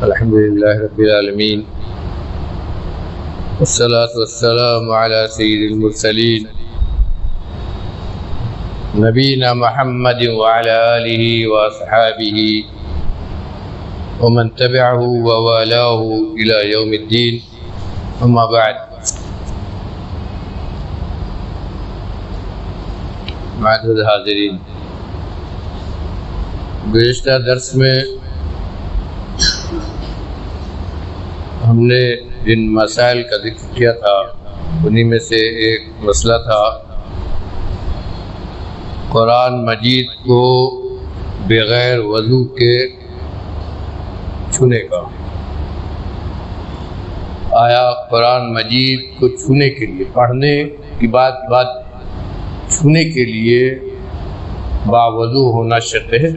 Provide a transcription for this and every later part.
الحمد لله رب العالمين والصلاة والسلام على سيد المرسلين نبينا محمد وعلى آله وأصحابه ومن تبعه ووالاه إلى يوم الدين أما بعد. معزز حاضرین، گزشتہ درس میں ہم نے جن مسائل کا ذکر کیا تھا انہی میں سے ایک مسئلہ تھا قرآن مجید کو بغیر وضو کے چھونے کا. آیا قرآن مجید کو چھونے کے لیے، پڑھنے کی بات چھونے کے لیے باوضو ہونا شرط ہے؟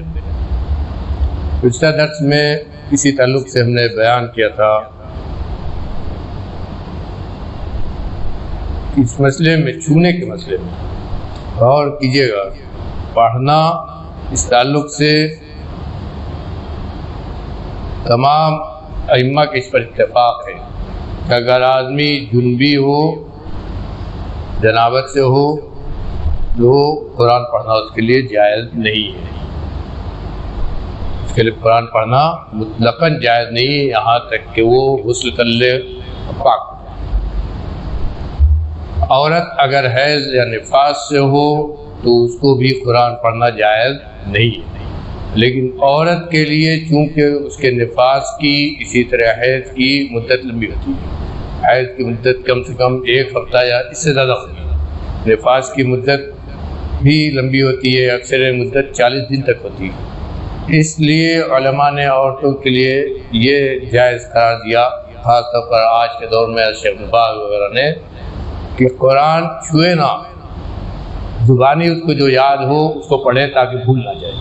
پچھلے درس میں اسی تعلق سے ہم نے بیان کیا تھا اس مسئلے میں، چھونے کے مسئلے میں غور کیجیے گا. پڑھنا، اس تعلق سے تمام ائمہ کے اس پر اتفاق ہے کہ اگر آدمی جنبی ہو، جنابت سے ہو، تو قرآن پڑھنا اس کے لیے جائز نہیں ہے. اس کے لیے قرآن پڑھنا مطلقاً جائز نہیں ہے یہاں تک کہ وہ غسل کر لے پاک. عورت اگر حیض یا نفاس سے ہو تو اس کو بھی قرآن پڑھنا جائز نہیں ہے. لیکن عورت کے لیے چونکہ اس کے نفاس کی، اسی طرح حیض کی مدت لمبی ہوتی ہے. حیض کی مدت کم سے کم 1 ہفتہ یا اس سے زیادہ ہوتی ہے. نفاس کی مدت بھی لمبی ہوتی ہے، اکثر مدت 40 دن تک ہوتی ہے. اس لیے علماء نے عورتوں کے لیے یہ جائز قرار دیا، خاص طور پر آج کے دور میں شیخ باز وغیرہ نے، کہ قرآن چھوئے نہ، زبانی اس کو جو یاد ہو اس کو پڑھے تاکہ بھول نہ جائے.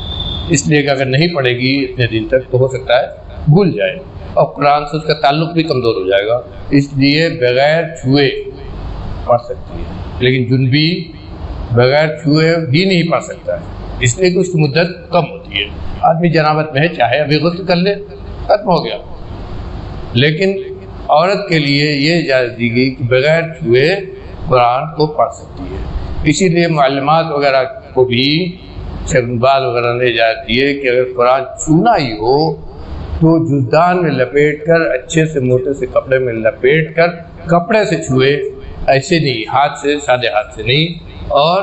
اس لیے کہ اگر نہیں پڑھے گی اتنے دن تک تو ہو سکتا ہے بھول جائے اور قرآن سے اس کا تعلق بھی کمزور ہو جائے گا. اس لیے بغیر چھوئے پڑھ سکتی ہے، لیکن جنبی بغیر چھوئے بھی نہیں پڑھ سکتا ہے، اس لیے کہ اس کی مدت کم ہوتی ہے. آدمی جنابت میں ہے، چاہے ابھی غسل کر لے، ختم ہو گیا. لیکن عورت کے لیے یہ اجازت دی گئی کہ بغیر چھوئے قرآن کو پڑھ سکتی ہے. اسی لیے معلمات وغیرہ کو بھی شیخ باز وغیرہ نے اجازت دی ہے کہ اگر قرآن چھونا ہی ہو تو جزدان میں لپیٹ کر، اچھے سے موٹے سے کپڑے میں لپیٹ کر کپڑے سے چھوئے، ایسے نہیں، ہاتھ سے، سادے ہاتھ سے نہیں. اور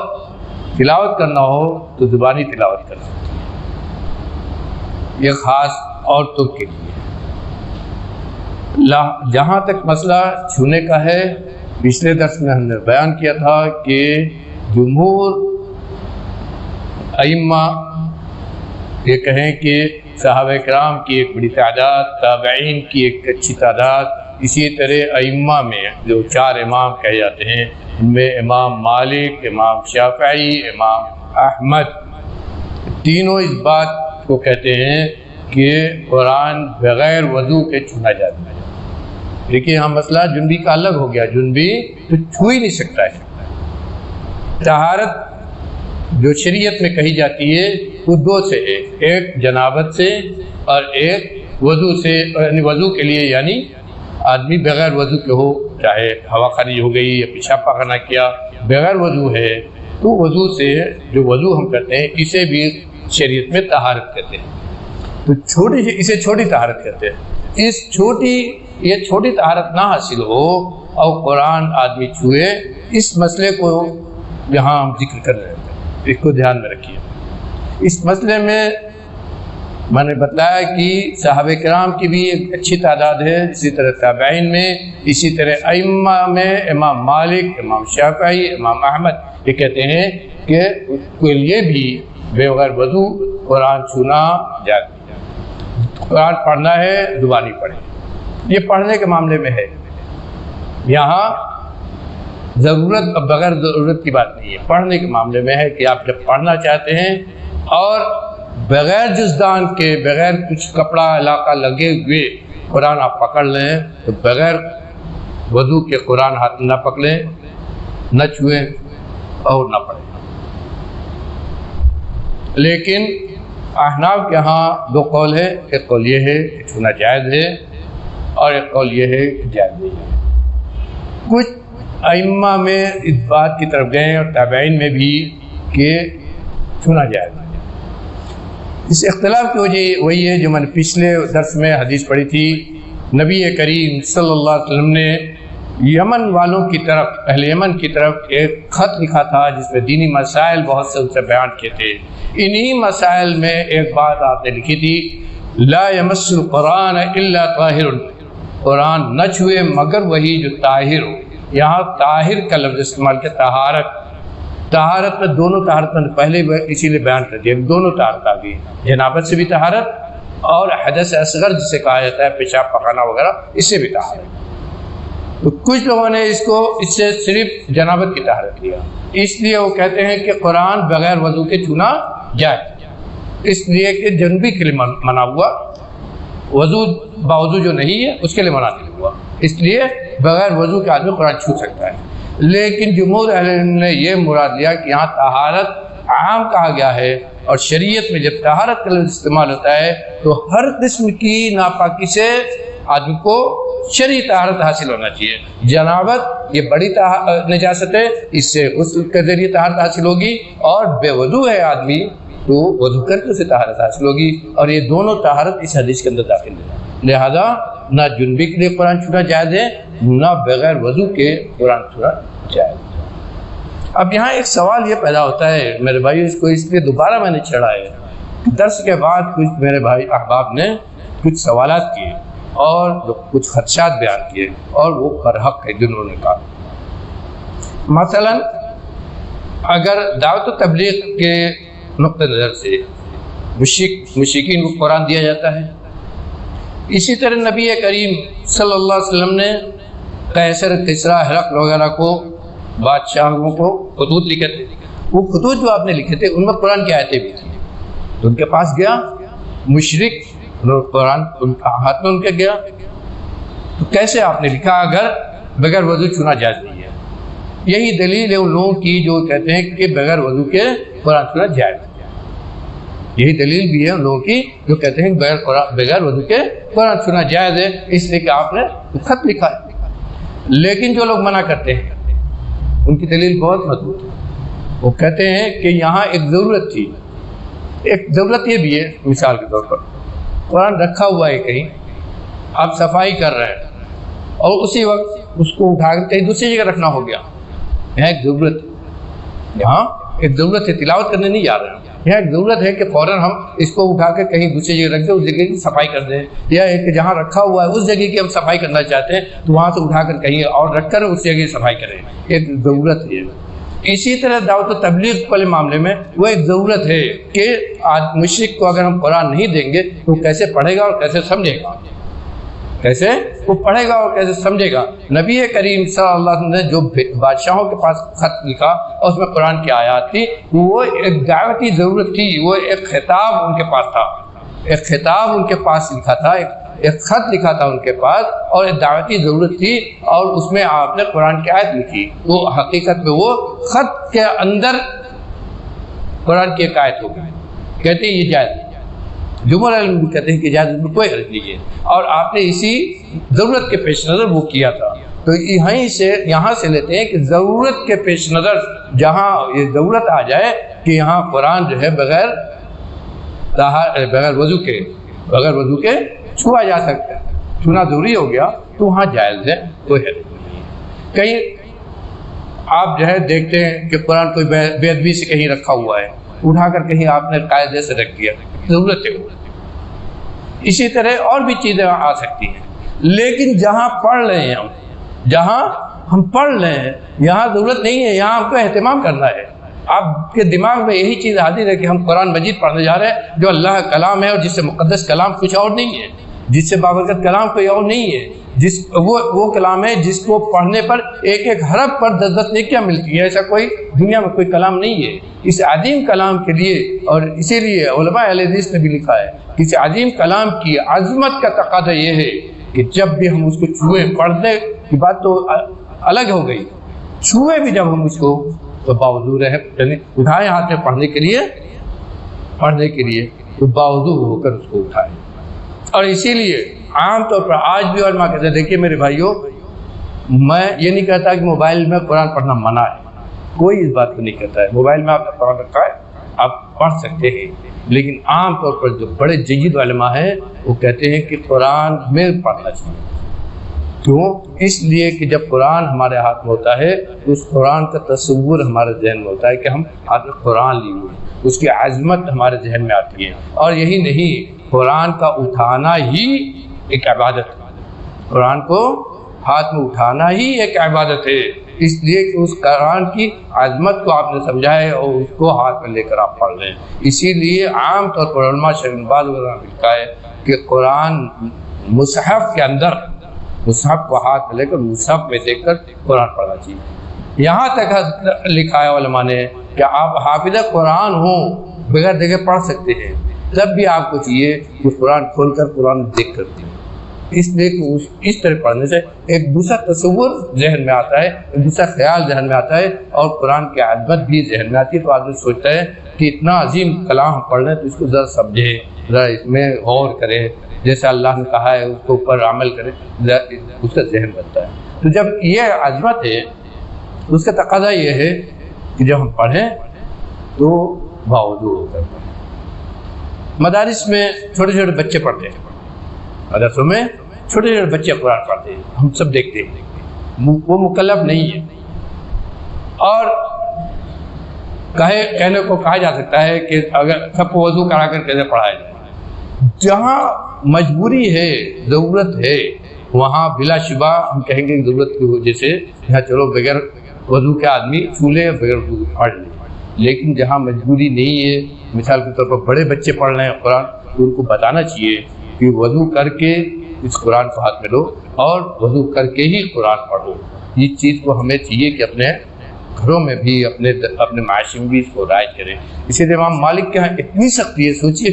تلاوت کرنا ہو تو زبانی تلاوت کر سکتی ہے. یہ خاص عورتوں کے لیے. جہاں تک مسئلہ چھونے کا ہے، پچھلے درس میں ہم نے بیان کیا تھا کہ جمہور ائمہ یہ کہیں کہ صحابہ کرام کی ایک بڑی تعداد، تابعین کی ایک اچھی تعداد، اسی طرح ائمہ میں جو 4 امام کہے جاتے ہیں، ان میں امام مالک، امام شافعی، امام احمد، تینوں اس بات کو کہتے ہیں کہ قرآن بغیر وضو کے چھونا جاتا ہے. دیکھیے یہاں مسئلہ جنبی کا الگ ہو گیا. جنبی تو چھو ہی نہیں سکتا ہے. طہارت جو شریعت میں کہی جاتی ہے وہ 2 سے ہے، ایک جنابت سے اور ایک وضو سے. یعنی وضو کے لیے، یعنی آدمی بغیر وضو کے ہو، چاہے ہوا خارج ہو گئی یا پیشاب پاخانہ کیا، بغیر وضو ہے تو وضو سے، جو وضو ہم کرتے ہیں اسے بھی شریعت میں طہارت کہتے ہیں. تو اسے چھوٹی طہارت کہتے ہیں. یہ چھوٹی طہارت نہ حاصل ہو اور قرآن آدمی چھوئے، اس مسئلے کو یہاں ہم ذکر کر رہے ہیں، اس کو دھیان میں رکھیے. اس مسئلے میں میں نے بتلایا کہ صحابہ کرام کی بھی ایک اچھی تعداد ہے، اسی طرح تابعین میں، اسی طرح ائمہ میں امام مالک، امام شافعی، امام احمد یہ کہتے ہیں کہ اس کے لیے بھی بغیر وضو قرآن چھونا جائز. قرآن پڑھنا ہے زبانی پڑھے. یہ پڑھنے کے معاملے میں ہے. یہاں ضرورت اور بغیر ضرورت کی بات نہیں ہے، پڑھنے کے معاملے میں ہے کہ آپ جب پڑھنا چاہتے ہیں اور بغیر جزدان کے، بغیر کچھ کپڑا علاقہ لگے ہوئے قرآن آپ پکڑ لیں تو بغیر وضو کے قرآن ہاتھ نہ پکڑیں، نہ چھوئیں اور نہ پڑھیں. لیکن احناف کے ہاں دو قول ہے، ایک قول یہ ہے کہ چھونا جائز ہے اور ایک قول یہ ہے کہ جائز نہیں ہے۔ کچھ ائمہ میں اس بات کی طرف گئے اور تابعین میں بھی کہ چھونا جائز ہے۔ اس اختلاف کی وجہ وہی ہے جو میں نے پچھلے درس میں حدیث پڑھی تھی، نبی کریم صلی اللہ علیہ وسلم نے یمن والوں کی طرف، اہل یمن کی طرف ایک خط لکھا تھا جس میں دینی مسائل بہت سے ان سے بیان کیے تھے۔ انہی مسائل میں ایک بات آپ نے لکھی تھی، لا یمس القرآن الا طاہر، قرآن نہ چھوئے مگر وہی جو طاہر ہو۔ یہاں طاہر کا لفظ استعمال کیا، طہارت میں دونوں طہارت میں پہلے اسی لیے بیان کر دیا، دونوں طہارت آ گئی، جنابت سے بھی طہارت اور حدث اصغر جسے کہا جاتا ہے پیشاب پخانا وغیرہ، اس سے بھی طہارت۔ تو کچھ لوگوں نے اس کو اس سے صرف جنابت کی طہارت لیا، اس لیے وہ کہتے ہیں کہ قرآن بغیر وضو کے چھونا جائز، اس لیے کہ جنبی کے لیے منع ہوا، وضو باوضو جو نہیں ہے اس کے لیے منع نہیں ہوا، اس لیے بغیر وضو کے آدمی قرآن چھو سکتا ہے۔ لیکن جمہور اہل علم نے یہ مراد لیا کہ یہاں طہارت عام کہا گیا ہے، اور شریعت میں جب طہارت کا لفظ استعمال ہوتا ہے تو ہر قسم کی ناپاکی سے آدمی کو شرعی طہارت حاصل ہونا چاہیے۔ جنابت یہ بڑی نجاست ہے، اس سے غسل کے ذریعے طہارت حاصل ہوگی، اور بے وضو ہے آدمی تو وضو کر کے اسے طہارت حاصل ہوگی، اور یہ دونوں طہارت اس حدیث کے اندر داخل ہے۔ لہذا نہ جنبی کے لیے قرآن چھونا جائز ہے، نہ بغیر وضو کے قرآن چھونا جائز ہے۔ اب یہاں ایک سوال یہ پیدا ہوتا ہے میرے بھائی، اس کو اس لیے دوبارہ میں نے چھڑا ہے، درس کے بعد کچھ میرے بھائی احباب نے کچھ سوالات کیے اور کچھ خدشات بیان کیے، اور وہ برحق ہے جنہوں نے کہا۔ مثلا اگر دعوت و تبلیغ کے نقطہ نظر سے مشرکین کو قرآن دیا جاتا ہے، اسی طرح نبی کریم صلی اللہ علیہ وسلم نے قیصر، کسریٰ، ہرقل وغیرہ کو، بادشاہوں کو خطوط لکھے تھے، وہ خطوط جو آپ نے لکھے تھے ان میں قرآن کی آیتیں بھی تھیں، تو ان کے پاس گیا مشرک، قرآن ان کا ہاتھ میں ان کے گیا، تو کیسے آپ نے لکھا اگر بغیر وضو چھونا جائز نہیں ہے؟ یہی دلیل ہے ان لوگوں کی جو کہتے ہیں کہ بغیر وضو کے قرآن چھونا جائز ہے، یہی دلیل بھی ہے ان لوگوں کی جو کہتے ہیں بغیر وضو کے قرآن چھونا جائز ہے، اس لیے کہ آپ نے خط لکھا ہے۔ لیکن جو لوگ منع کرتے ہیں ان کی دلیل بہت مضبوط ہے، وہ کہتے ہیں کہ یہاں ایک ضرورت تھی، ایک ضرورت یہ بھی ہے، مثال کے طور پر قرآن رکھا ہوا ہے کہیں، آپ صفائی کر رہے ہیں اور اسی وقت اس کو اٹھا کر کہیں دوسری جگہ رکھنا ہو گیا، یہاں ایک ضرورت ہے، یہاں ایک ضرورت ہے، تلاوت کرنے نہیں جا رہے ہیں، یہاں ایک ضرورت ہے کہ فوراً ہم اس کو اٹھا کر کہیں دوسری جگہ رکھ دیں، اس جگہ کی صفائی کر دیں، یا ایک جہاں رکھا ہوا ہے اس جگہ کی ہم صفائی کرنا چاہتے ہیں تو وہاں سے اٹھا کر کہیں اور رکھ کر اس جگہ کی صفائی کریں، ایک ضرورت ہے۔ اسی طرح دعوت و تبلیغ والے معاملے میں وہ ایک ضرورت ہے کہ مشرک کو اگر ہم قرآن نہیں دیں گے تو کیسے پڑھے گا اور کیسے سمجھے گا، کیسے وہ پڑھے گا اور کیسے سمجھے گا۔ نبی کریم صلی اللہ علیہ وسلم نے جو بادشاہوں کے پاس خط لکھا اور اس میں قرآن کی آیات تھی، وہ ایک دعوتی ضرورت تھی، وہ ایک خطاب ان کے پاس تھا، ایک خطاب ان کے پاس لکھا تھا، ایک خط لکھا تھا ان کے پاس، اور ایک دعوتی ضرورت تھی، اور اس میں آپ نے قرآن کی آیت لکھی، وہ حقیقت میں وہ خط کے اندر قرآن کی ایک آیت ہو گئی، کہتے ہیں یہ جائز ہے، جمہور علم کہتے ہیں کہ جائز میں کوئی حرج نہیں ہے، اور آپ نے اسی ضرورت کے پیش نظر وہ کیا تھا۔ تو یہاں سے لیتے ہیں کہ ضرورت کے پیش نظر جہاں یہ ضرورت آ جائے کہ یہاں قرآن جو ہے بغیر وضو کے چھوا جا سکتا ہے، چھونا ضروری ہو گیا تو وہاں جائز ہے، کوئی حرج نہیں ہے۔ کہیں آپ جو ہے دیکھتے ہیں کہ قرآن کوئی بے ادبی سے کہیں رکھا ہوا ہے، اٹھا کر کہیں آپ نے قاعدے سے رکھ دیا، ضرورت ہے وہ۔ اسی طرح اور بھی چیزیں آ سکتی ہیں، لیکن جہاں پڑھ رہے ہیں جہاں ہم پڑھ رہے ہیں یہاں ضرورت نہیں ہے، یہاں ہم کو اہتمام کرنا ہے۔ آپ کے دماغ میں یہی چیز حاضر ہے کہ ہم قرآن مجید پڑھنے جا رہے ہیں جو اللہ کا کلام ہے، اور جس سے مقدس کلام کچھ اور نہیں ہے، جس سے بابرکت کلام کوئی اور نہیں ہے، وہ کلام ہے جس کو پڑھنے پر ایک ایک حرف پر 10 نیکیاں ملتی ہیں، ایسا کوئی دنیا میں کوئی کلام نہیں ہے۔ اس عظیم کلام کے لیے، اور اسی لیے علماء اہل حدیث نے بھی لکھا ہے کہ اس عظیم کلام کی عظمت کا تقاضا یہ ہے کہ جب بھی ہم اس کو چھوئیں، پڑھنے کی بات تو الگ ہو گئی، چھوئیں بھی جب ہم اس کو تو باوجود ہے اٹھائے ہاتھ میں پڑھنے کے لیے تو باوضو ہو کر اس کو اٹھائیں. اور اسی لیے عام طور پر آج بھی علماء کہتے ہیں، دیکھیے میرے بھائیوں، میں یہ نہیں کہتا کہ موبائل میں قرآن پڑھنا منع ہے، کوئی اس بات کو نہیں کہتا ہے. موبائل میں آپ نے قرآن رکھا ہے، آپ پڑھ سکتے ہیں، لیکن عام طور پر جو بڑے جید علماء ہیں وہ کہتے ہیں کہ قرآن میں پڑھنا چاہیے. کیوں؟ اس لیے کہ جب قرآن ہمارے ہاتھ میں ہوتا ہے تو اس قرآن کا تصور ہمارے ذہن میں ہوتا ہے کہ ہم ہاتھ میں قرآن لیے ہوئے ہیں، اس کی عظمت ہمارے ذہن میں آتی ہے. اور یہی نہیں، قرآن کا اٹھانا ہی ایک عبادت ہے. قرآن کو ہاتھ میں اٹھانا ہی ایک عبادت ہے، اس لیے کہ اس قرآن کی عظمت کو آپ نے سمجھا ہے اور اس کو ہاتھ میں لے کر آپ پڑھ رہے ہیں. اسی لیے عام طور پر علماء شیخ بن باز وغیرہ نے لکھا ہے کہ قرآن مصحف کے اندر، مصحف کو ہاتھ میں لے کر مصحف میں دیکھ کر قرآن پڑھنا چاہیے. یہاں تک لکھا ہے علماء نے کہ آپ حافظ قرآن ہوں بغیر دیکھے پڑھ سکتے ہیں، تب بھی آپ کو چاہیے کہ قرآن کھول کر قرآن دیکھ کر دیں. اس لیے کہ اس طرح پڑھنے سے ایک دوسرا تصور ذہن میں آتا ہے، ایک دوسرا خیال ذہن میں آتا ہے، اور قرآن کی عظمت بھی ذہن میں آتی ہے. تو آدمی سوچتا ہے کہ اتنا عظیم کلام ہم پڑھ رہے ہیں تو اس کو ذرا سمجھے، ذرا اس میں غور کرے، جیسا اللہ نے کہا ہے اس کے اوپر عمل کرے، اس کا ذہن بنتا ہے. تو جب یہ عظمت ہے اس کا تقاضا یہ ہے کہ جب ہم پڑھیں تو باوضو ہو کر پڑھیں. مدارس میں چھوٹے چھوٹے بچے پڑھتے ہیں، مدرسوں میں چھوٹے چھوٹے بچے قرآن پڑھتے ہیں، ہم سب دیکھتے ہیں. وہ مکلف نہیں ہے، اور کہنے کو کہا جا سکتا ہے کہ اگر سب کو وضو کرا کر کیسے پڑھایا جائے. جہاں مجبوری ہے، ضرورت ہے، وہاں بلا شبہ ہم کہیں گے کہ ضرورت کی وجہ سے یہاں چلو بغیر وضو کے آدمی چولے بغیر وضو پڑھ لیں. لیکن جہاں مجبوری نہیں ہے، مثال کے طور پر بڑے بچے پڑھ رہے ہیں قرآن، تو ان کو بتانا چاہیے کہ وضو کر کے اس قرآن کو ہاتھ میں لو اور وضو کر کے ہی قرآن پڑھو. یہ چیز کو ہمیں چاہیے کہ اپنے گھروں میں بھی، اپنے معاشرے میں بھی اس کو رائج کریں. اسی لیے امام مالک کے یہاں اتنی سختی ہے، سوچیے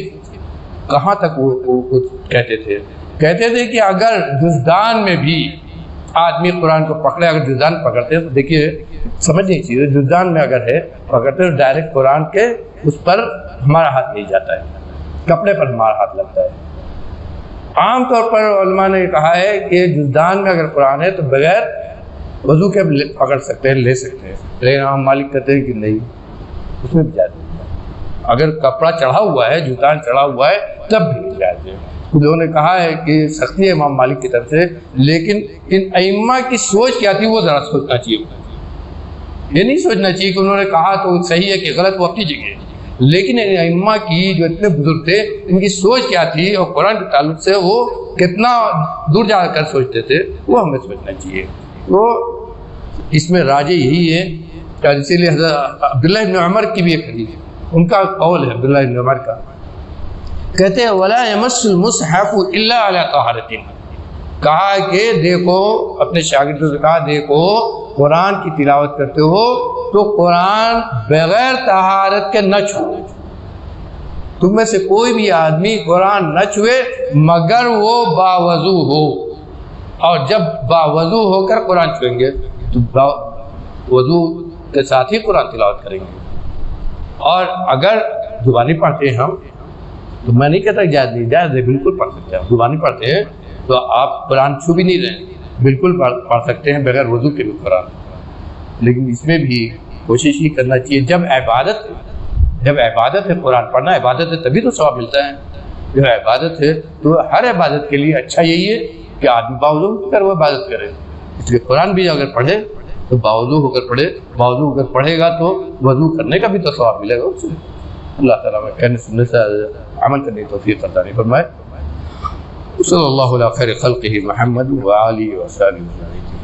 کہاں تک وہ کہتے تھے کہ اگر جزدان میں بھی آدمی قرآن کو پکڑے، اگر جزدان پکڑتے ہیں تو دیکھیے سمجھنے کی چیز ہے، جزدان میں اگر ہے پکڑتے تو ڈائریکٹ قرآن کے اس پر ہمارا ہاتھ نہیں جاتا ہے، کپڑے پر ہمارا ہاتھ لگتا ہے. عام طور پر علماء نے کہا ہے کہ جزدان میں اگر قرآن ہے تو بغیر وضو کے پکڑ سکتے ہیں، لے سکتے ہیں. لیکن امام مالک کہتے ہیں کہ نہیں، اس میں بھی جائز نہیں. اگر کپڑا چڑھا ہوا ہے، جوتان چڑھا ہوا ہے، تب بھی جائز ہے. لوگوں نے کہا ہے کہ سختی ہے امام مالک کی طرف سے، لیکن ان ائمہ کی سوچ کیا تھی وہ ذرا سوچنا چاہیے. یہ نہیں سوچنا چاہیے کہ انہوں نے کہا تو صحیح ہے کہ غلط، وہ اپنی جگہ ہے. لیکن ان ائمہ کی جو اتنے بزرگ تھے، ان کی سوچ کیا تھی اور قرآن کے تعلق سے وہ کتنا دور جا کر سوچتے تھے، وہ ہمیں سوچنا چاہیے. تو اس میں راجح یہی ہے کہ اسی لیے حضرت عبداللہ بن عمر کی بھی ایک حدیث ہے، ان کا قول ہے عبداللہ بن عمر کا، کہتے ہیں وَلَا يَمَسُّ الْمُصْحَفُ إِلَّا عَلَىٰ طَهَارَةٍ. کہا کہ دیکھو، اپنے شاگردوں سے کہا دیکھو قرآن کی تلاوت کرتے ہو تو قرآن بغیر طہارت کے نہ چھو. تم میں سے کوئی بھی آدمی قرآن نہ چھوئے مگر وہ باوضو ہو، اور جب باوضو ہو کر قرآن چھوئیں گے تو وضو کے ساتھ ہی قرآن تلاوت کریں گے. اور اگر زبانی پڑھتے ہیں ہم، تو میں نہیں کہتا جائز نہیں، جائز ہے، بالکل پڑھ سکتے ہیں. زبانی پڑھتے ہیں تو آپ قرآن چھو بھی نہیں رہے، بالکل پڑھ سکتے ہیں بغیر وضو کے بھی قرآن. لیکن اس میں بھی کوشش ہی کرنا چاہیے، جب عبادت ہے قرآن پڑھنا عبادت ہے، تبھی تو ثواب ملتا ہے. جب عبادت ہے تو ہر عبادت کے لیے اچھا یہی ہے کہ آدمی باوضو کر وہ عبادت کرے. اس لیے قرآن بھی اگر پڑھے تو باوضو ہو کر پڑھے، باوضو ہو کر پڑھے گا تو وضو کرنے کا بھی تو ثواب ملے گا اس سے. اللہ تعالیٰ میں کہنے سننے سے عمل کرنے کی توفیق عطا فرمائے. صلی اللہ علیہ خیر خلقہ محمد وآلہ وصحبہ اجمعین.